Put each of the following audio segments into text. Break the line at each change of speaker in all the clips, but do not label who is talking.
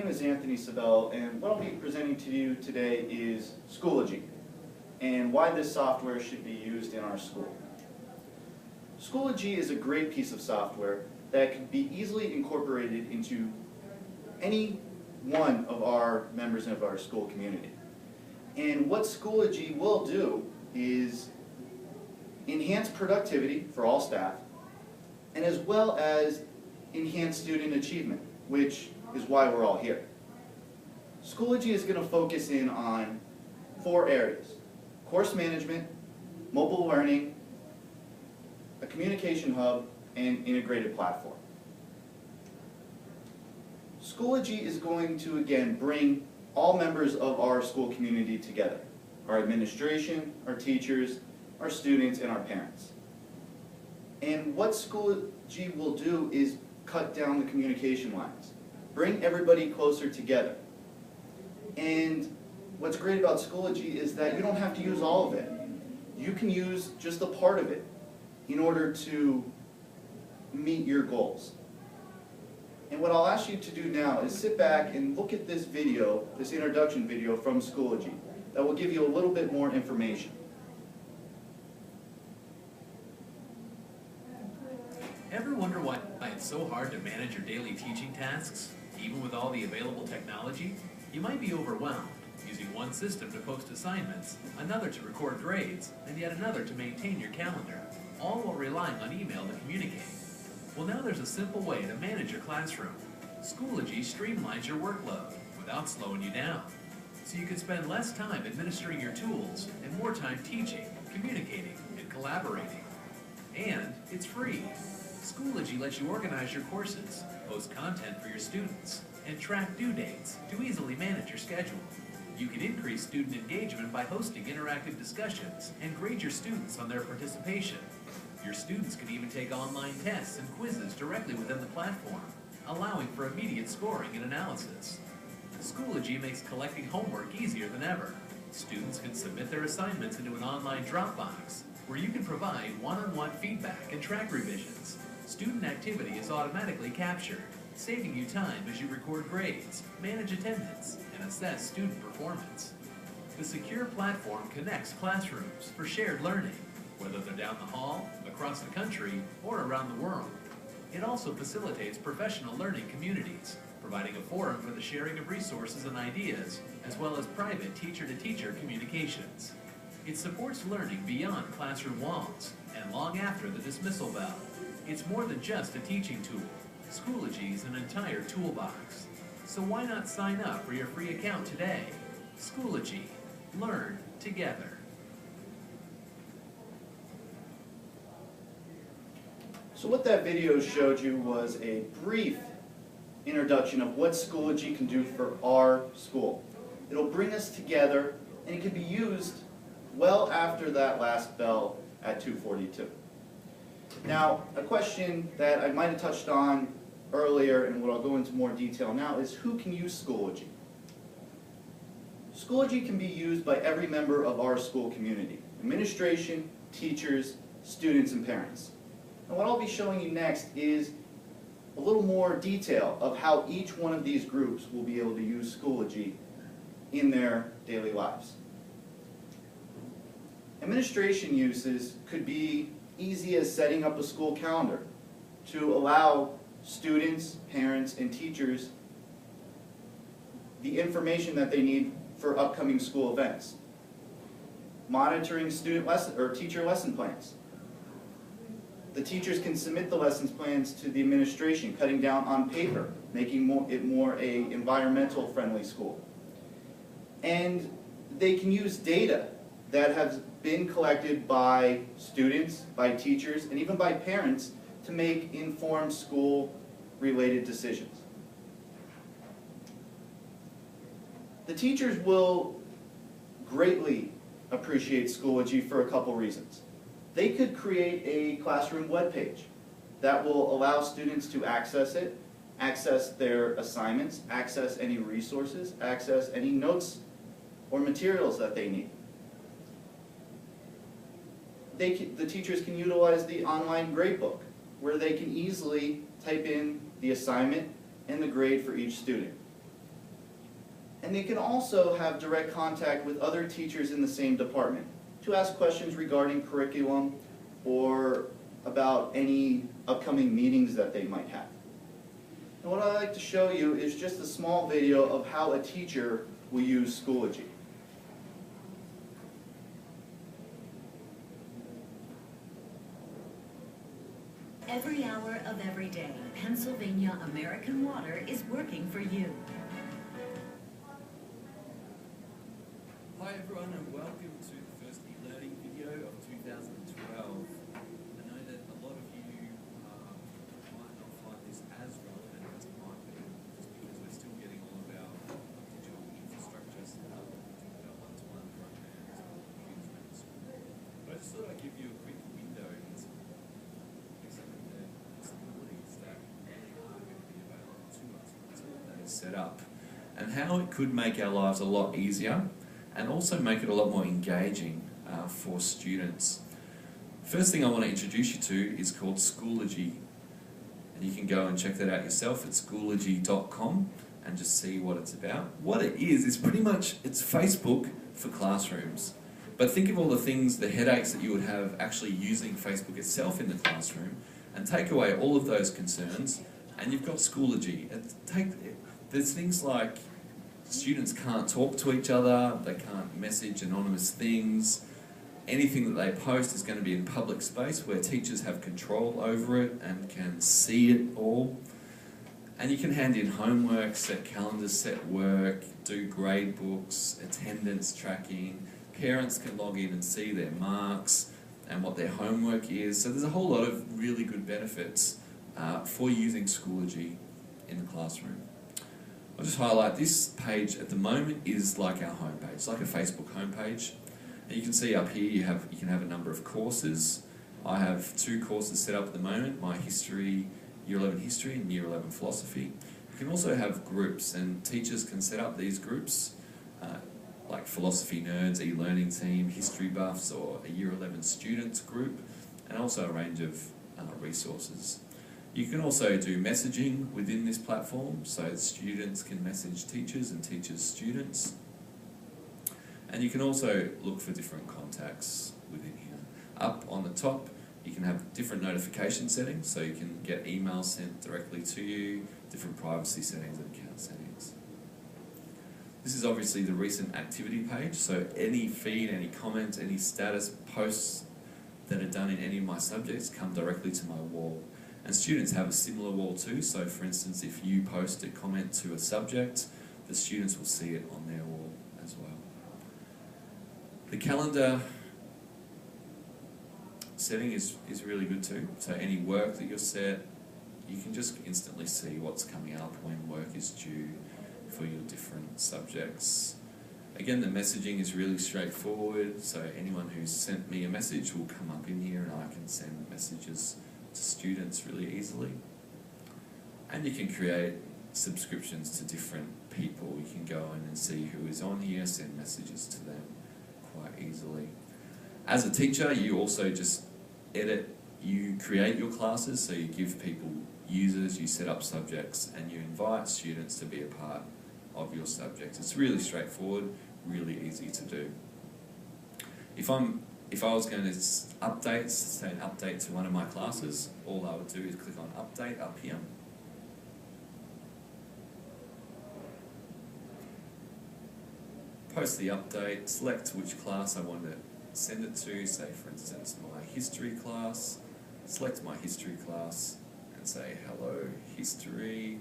name is Anthony Sabell, and what I'll be presenting to you today is Schoology, and why this software should be used in our school. Schoology is a great piece of software that can be easily incorporated into any one of our members of our school community. And what Schoology will do is enhance productivity for all staff, and as well as enhance student achievement, which is why we're all here. Schoology is going to focus in on 4 areas: course management, mobile learning, a communication hub, and integrated platform. Schoology is going to, again, bring all members of our school community together: our administration, our teachers, our students, and our parents. And what Schoology will do is cut down the communication lines, bring everybody closer together. And what's great about Schoology is that you don't have to use all of it. You can use just a part of it in order to meet your goals. And what I'll ask you to do now is sit back and look at this video, this introduction video from Schoology, that will give you a little bit more information.
Ever wonder why it's so hard to manage your daily teaching tasks? Even with all the available technology, you might be overwhelmed, using one system to post assignments, another to record grades, and yet another to maintain your calendar, all while relying on email to communicate. Well, now there's a simple way to manage your classroom. Schoology streamlines your workload without slowing you down, so you can spend less time administering your tools and more time teaching, communicating, and collaborating. And it's free. Schoology lets you organize your courses, post content for your students, and track due dates to easily manage your schedule. You can increase student engagement by hosting interactive discussions and grade your students on their participation. Your students can even take online tests and quizzes directly within the platform, allowing for immediate scoring and analysis. Schoology makes collecting homework easier than ever. Students can submit their assignments into an online Dropbox, where you can provide one-on-one feedback and track revisions. Student activity is automatically captured, saving you time as you record grades, manage attendance, and assess student performance. The secure platform connects classrooms for shared learning, whether they're down the hall, across the country, or around the world. It also facilitates professional learning communities, providing a forum for the sharing of resources and ideas, as well as private teacher-to-teacher communications. It supports learning beyond classroom walls and long after the dismissal bell. It's more than just a teaching tool. Schoology is an entire toolbox. So why not sign up for your free account today? Schoology. Learn together.
So what that video showed you was a brief introduction of what Schoology can do for our school. It'll bring us together, and it can be used well after that last bell at 2:42. Now, a question that I might have touched on earlier, and what I'll go into more detail now, is who can use Schoology? Schoology can be used by every member of our school community: administration, teachers, students, and parents. And what I'll be showing you next is a little more detail of how each one of these groups will be able to use Schoology in their daily lives. Administration uses could be easy as setting up a school calendar to allow students, parents, and teachers the information that they need for upcoming school events. Monitoring student lesson or teacher lesson plans. The teachers can submit the lessons plans to the administration, cutting down on paper, making it more a environmental friendly school. And they can use data that has been collected by students, by teachers, and even by parents to make informed school-related decisions. The teachers will greatly appreciate Schoology for a couple reasons. They could create a classroom webpage that will allow students to access it, access their assignments, access any resources, access any notes or materials that they need. The teachers can utilize the online gradebook, where they can easily type in the assignment and the grade for each student. And they can also have direct contact with other teachers in the same department to ask questions regarding curriculum or about any upcoming meetings that they might have. And what I'd like to show you is just a small video of how a teacher will use Schoology.
Every hour of every day, Pennsylvania American Water is working for you.
Hi everyone and welcome to the first e-learning video of 2012. I know that a lot of you might not find this as relevant as it might be just because we're still getting all of our digital infrastructure set up, doing our one-to-one programs and computers around the school. But I just thought I'd give you a quick window into some of the possibilities that really are going to be available to us once all of that is set up, and how it could make our lives a lot easier and also make it a lot more engaging for students. First thing I want to introduce you to is called Schoology. And you can go and check that out yourself at schoology.com and just see what it's about. What it is pretty much, it's Facebook for classrooms. But think of all the things, the headaches that you would have actually using Facebook itself in the classroom, and take away all of those concerns, and you've got Schoology. There's things like students can't talk to each other, they can't message anonymous things. Anything that they post is going to be in public space where teachers have control over it and can see it all. And you can hand in homework, set calendars, set work, do grade books, attendance tracking. Parents can log in and see their marks and what their homework is. So there's a whole lot of really good benefits for using Schoology in the classroom. I'll just highlight this page at the moment is like our homepage. It's like a Facebook homepage. And you can see up here you can have a number of courses. I have 2 courses set up at the moment, my history, Year 11 History and Year 11 Philosophy. You can also have groups, and teachers can set up these groups like Philosophy Nerds, e-learning team, History Buffs, or a Year 11 Students group, and also a range of resources. You can also do messaging within this platform, so students can message teachers and teachers students. And you can also look for different contacts within here. Up on the top, you can have different notification settings, so you can get emails sent directly to you, different privacy settings and account settings. This is obviously the recent activity page, so any feed, any comments, any status posts that are done in any of my subjects come directly to my wall. And students have a similar wall too, so for instance if you post a comment to a subject, the students will see it on their wall as well. The calendar setting is really good too, so any work that you're set, you can just instantly see what's coming up, when work is due for your different subjects. Again, the messaging is really straightforward, so anyone who's sent me a message will come up in here and I can send messages to students really easily. And you can create subscriptions to different people. You can go in and see who is on here, send messages to them quite easily. As a teacher, you also just you create your classes, so you give people users, you set up subjects, and you invite students to be a part of your subject. It's really straightforward, really easy to do. If I was going to say an update to one of my classes, all I would do is click on Update up here. Post the update, select which class I want to send it to, say for instance my history class. Select my history class and say, hello history,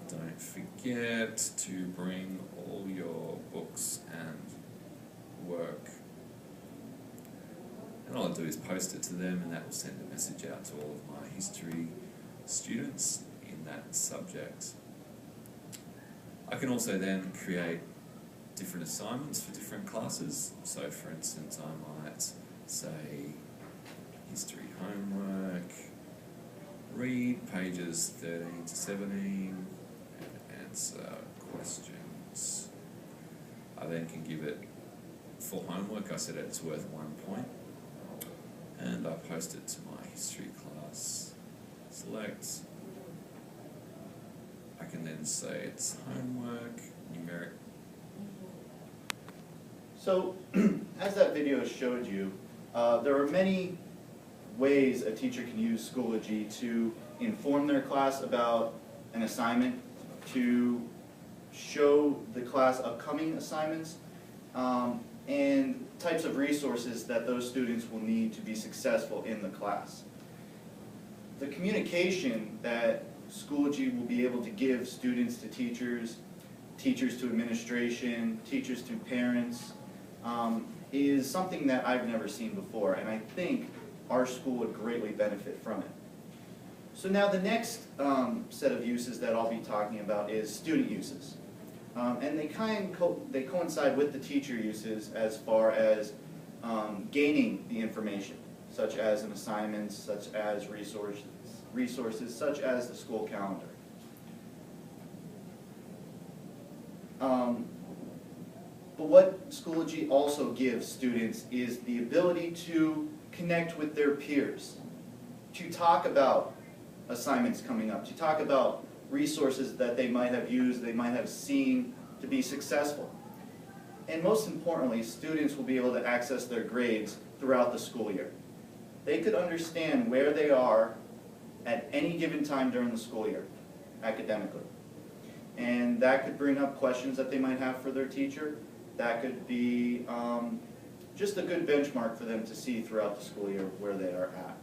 don't forget to bring all your books and work. And all I do is post it to them, and that will send a message out to all of my history students in that subject. I can also then create different assignments for different classes. So for instance, I might say history homework, read pages 13 to 17 and answer questions. I then can give it, for homework I said it's worth 1 point, and I post it to my history class. Select. I can then say it's homework, numeric
So, as that video showed you, there are many ways a teacher can use Schoology to inform their class about an assignment, to show the class upcoming assignments, and types of resources that those students will need to be successful in the class. The communication that Schoology will be able to give students to teachers, teachers to administration, teachers to parents, is something that I've never seen before, and I think our school would greatly benefit from it. So now the next set of uses that I'll be talking about is student uses. And they coincide with the teacher uses as far as gaining the information, such as an assignment, such as resources such as the school calendar. But what Schoology also gives students is the ability to connect with their peers, to talk about assignments coming up, to talk about resources that they might have used, they might have seen to be successful. And most importantly, students will be able to access their grades throughout the school year. They could understand where they are at any given time during the school year, academically. And that could bring up questions that they might have for their teacher. That could be just a good benchmark for them to see throughout the school year where they are at.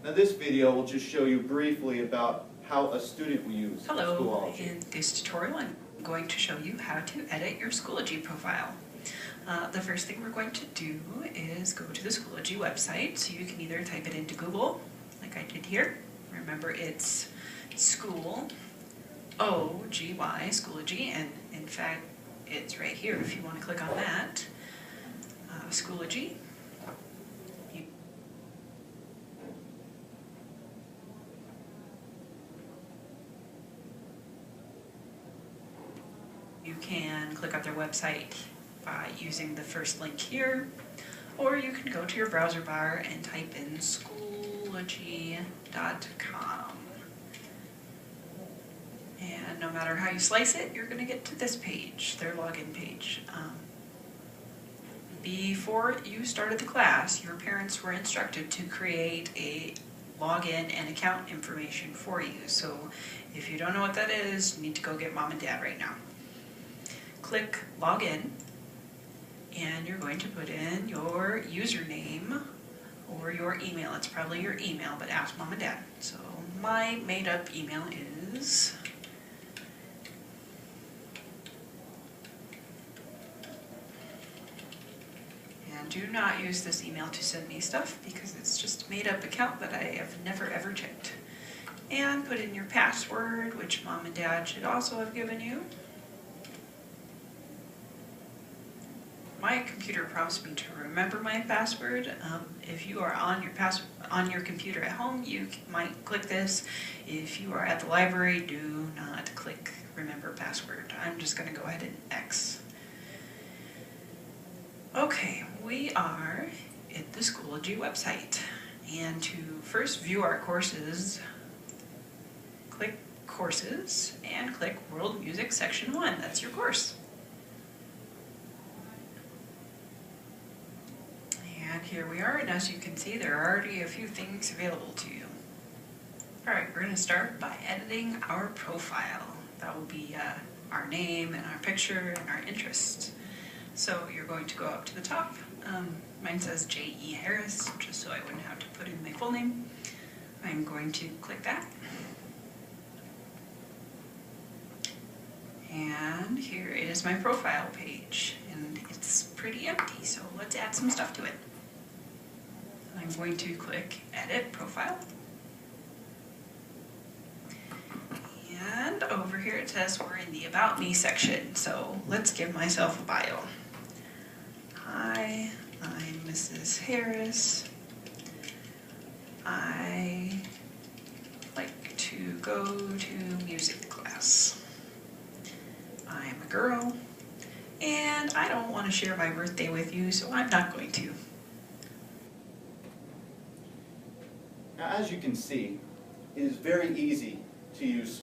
Now this video will just show you briefly about how a student will use
Hello,
Schoology.
in this tutorial I'm going to show you how to edit your Schoology profile. The first thing we're going to do is go to the Schoology website, so you can either type it into Google, like I did here. Remember, it's Schoology, Schoology, and in fact it's right here if you want to click on that. Schoology. You can click on their website by using the first link here, or you can go to your browser bar and type in Schoology.com. And no matter how you slice it, you're going to get to this page, their login page. Before you started the class, your parents were instructed to create a login and account information for you. So if you don't know what that is, you need to go get mom and dad right now. Click login, and you're going to put in your username or your email. It's probably your email, but ask mom and dad. So my made up email is and do not use this email to send me stuff because it's just a made up account that I have never ever checked. And put in your password, which mom and dad should also have given you. My computer prompts me to remember my password. If you are on your computer at home, you might click this. If you are at the library, do not click remember password. I'm just going to go ahead and X. Okay, we are at the Schoology website. And to first view our courses, click Courses and click World Music Section 1. That's your course. And here we are, and as you can see, there are already a few things available to you. Alright, we're going to start by editing our profile. That will be our name and our picture and our interests. So you're going to go up to the top. Mine says J.E. Harris, just so I wouldn't have to put in my full name. I'm going to click that. And here is my profile page, and it's pretty empty, so let's add some stuff to it. I'm going to click Edit Profile. And over here it says we're in the About Me section, so let's give myself a bio. Hi, I'm Mrs. Harris. I like to go to music class. I'm a girl, and I don't want to share my birthday with you, so I'm not going to.
Now, as you can see, it is very easy to use